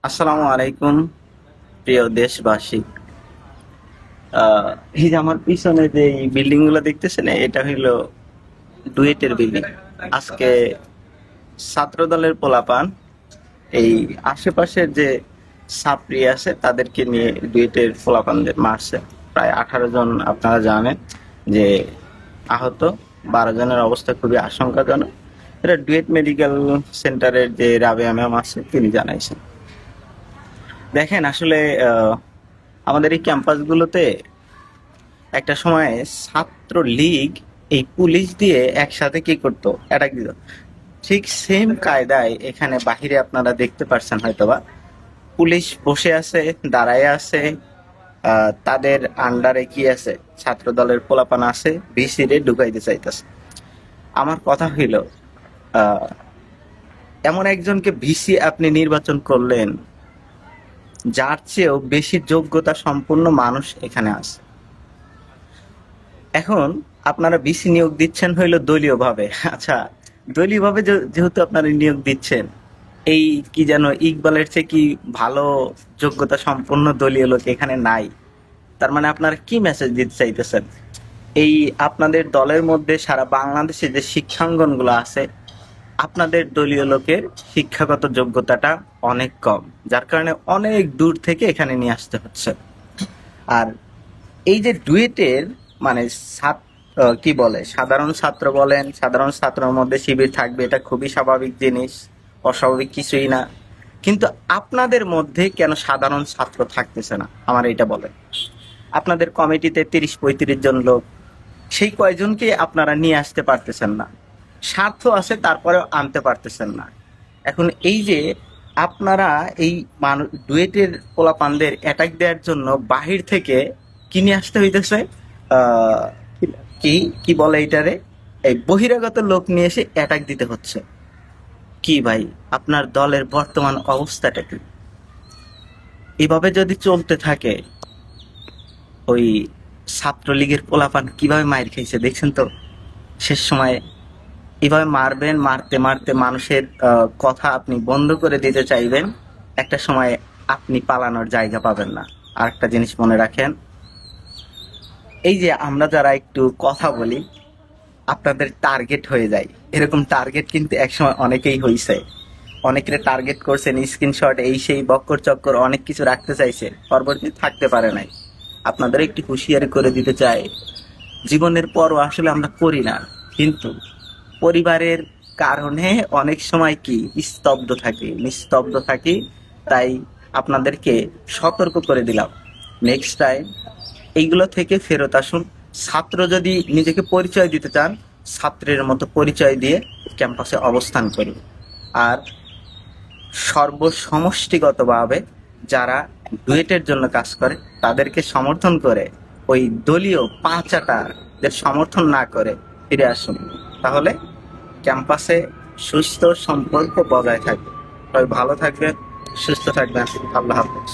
আসসালামু আলাইকুম প্রিয় দেশবাসী। এই যে আমার পিছনে যে বিল্ডিং গুলো দেখতেছেন, এটা হইলো ডুয়েটের বিল্ডিং। আজকে ছাত্র দলের পোলাপান এই আশেপাশের যে ছাত্রী আছে তাদেরকে নিয়ে ডুয়েটের পোলাপানদের মারছে। প্রায় 18 জন আপনারা জানেন যে আহত, 12 জনের অবস্থা খুবই আশঙ্কাজনক। এটা ডুয়েট মেডিকেল সেন্টারের যে রাবেয়া ম্যাম আছে তিনি জানাইছেন। দেখেন আসলে আমাদের এই ক্যাম্পাসগুলোতে একটা সময় ছাত্র লীগ এই পুলিশ দিয়ে একসাথে কি করতো, অ্যাটাক দিত। ঠিক সেম কায়দায় এখানে বাহিরে আপনারা দেখতে পারছেন হয়তোবা, পুলিশ বসে আছে, দাঁড়ায় আছে, তাদের আন্ডারে কি আছে, ছাত্র দলের পোলাপান আছে, ভিসিরে ঢুকাইতে চাইতেছে। আমার কথা হইল, আহ, এমন একজনকে ভিসি আপনি নির্বাচন করলেন যার চেয়েও বেশি যোগ্যতা সম্পন্ন মানুষ এখানে আছে। এখন আপনারা বিসি নিয়োগ দিচ্ছেন হইলো দলীয় ভাবে। আচ্ছা, দলীয় ভাবে যেহেতু আপনারা নিয়োগ দিচ্ছেন, এই কি যেন ইকবালের চেয়ে কি ভালো যোগ্যতা সম্পন্ন দলীয় লোক এখানে নাই? তার মানে আপনারা কি মেসেজ দিতে চাইতেছেন? এই আপনাদের দলের মধ্যে সারা বাংলাদেশে যে শিক্ষাঙ্গন গুলো আছে, আপনাদের দলীয় লোকের শিক্ষাগত যোগ্যতাটা অনেক কম, যার কারণে অনেক দূর থেকে এখানে নিয়ে আসতে হচ্ছে। আর এই যে ডুয়েটের মানে কি বলে, সাধারণ ছাত্র বলেন, সাধারণ ছাত্রের মধ্যে শিবির থাকবে, এটা খুবই স্বাভাবিক জিনিস, অস্বাভাবিক কিছুই না। কিন্তু আপনাদের মধ্যে কেন সাধারণ ছাত্র থাকতেছে না আমার এটা বলেন। আপনাদের কমিটিতে 30-35 জন লোক, সেই কয়জনকে আপনারা নিয়ে আসতে পারতেছেন না। স্বার্থ আছে তারপরেও আনতে পারতেছেন না। এখন এই যে আপনারা এই ডুয়েটের পোলাপানদের অ্যাটাক দেওয়ার জন্য বাহির থেকে কি নিয়ে আসতে হইতেছে, আহ, কি কি বলে এটারে, এই বহিরাগত লোক নিয়ে এসে অ্যাটাক দিতে হচ্ছে। কি ভাই, আপনার দলের বর্তমান অবস্থাটা কি? এভাবে যদি চলতে থাকে, ওই ছাত্রলীগের পোলাপান কিভাবে মাইর খাইছে দেখছেন তো। শেষ সময়ে এভাবে মারবেন, মারতে মারতে মানুষের কথা আপনি বন্ধ করে দিতে চাইবেন, একটা সময় আপনি পালানোর জায়গা পাবেন না। আর একটা জিনিস মনে রাখেন, এই যে আমরা যারা একটু কথা বলি, আপনাদের টার্গেট হয়ে যায়। এরকম টার্গেট কিন্তু একসময় অনেকেই হইছে, অনেকের টার্গেট করছেন, স্ক্রিনশট এই সেই বক্কর চক্কর অনেক কিছু রাখতে চাইছে, পরবর্তী থাকতে পারে নাই। আপনাদের একটু হুঁশিয়ারি করে দিতে চাই, জীবনের পরও আসলে আমরা করি না, কিন্তু পরিবারের কারণে অনেক সময় কি স্তব্ধ থাকি, নিস্তব্ধ থাকি। তাই আপনাদেরকে সতর্ক করে দিলাম, নেক্সট টাইম এইগুলো থেকে ফেরত আসুন। ছাত্র যদি নিজেকে পরিচয় দিতে চান, ছাত্রের মতো পরিচয় দিয়ে ক্যাম্পাসে অবস্থান করুন। আর সর্বসমষ্টিগতভাবে যারা ডুয়েটের জন্য কাজ করে তাদেরকে সমর্থন করে, ওই দলীয় পাঁচাটাদের সমর্থন না করে ফিরে আসুন। তাহলে ক্যাম্পাসে সুস্থ সম্পর্ক বজায় থাকবে। সবাই ভালো থাকবেন, সুস্থ থাকবেন। আল্লাহ হাফেজ।